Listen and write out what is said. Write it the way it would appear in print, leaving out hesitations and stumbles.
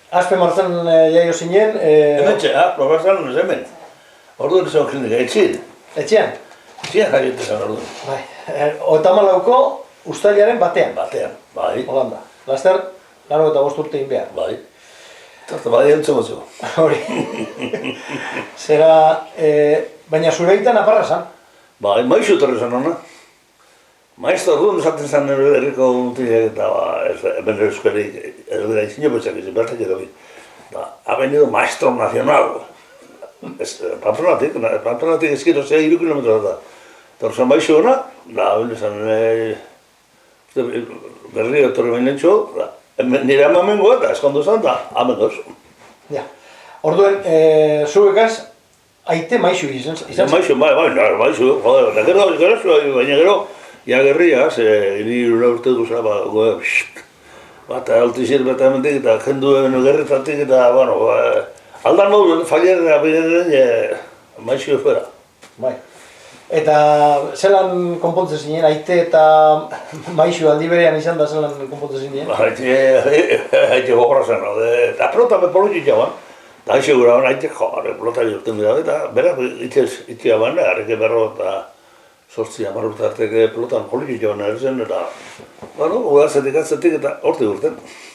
Aspe martzen jaio zinen... Hemen txea, probazan nuz hemen. Orduan izan klinika, etxien. Etxean? Etxien jaiote zen orduan. Bai. Otamalauko ustailaren batean. Batean, bai. Holanda. Laster, 85 urte egin behar. Bai. Eta bai entzun batzeko. Hori. Zera, baina zure egiten aparra zan? Bai, maixo etorri zen hona. Maizto orduan esaten zen herriko mutilek eta hemen euskarik erdera izin jopetzak izin, bertak edo bi. Ha venido maestro nacional. Pamperonatik ezkero zea 3 kilometro da. Eta orduan maixo hona, da, ben esan, berri etorri baino entxo, nire amamengoa eta eskondu zen, da, amengoz. Ja. Orduen, zuekaz, aite maixo izan zen? Maixo, maixo, joder, baina gero, ja gerriaz, hiri urte duzera, bat altizir bat amendik eta jendu gerretatik eta, bueno, aldan modu, fallerera bideren, maixo efera. Bai. Eta zelan konpontzen zinen, aite eta maixo aldi berean izan da zelan konpontzen zinen? Aite gogorra zen, eta pelota me politxik jaban. Da hain segura hona aite, pelota jorten dira, eta bera itxia ban, harreke berro eta sortzi amarrut arteke pelotan politxik jaban zen, eta, bueno, udazetik atzetik eta hortik urten.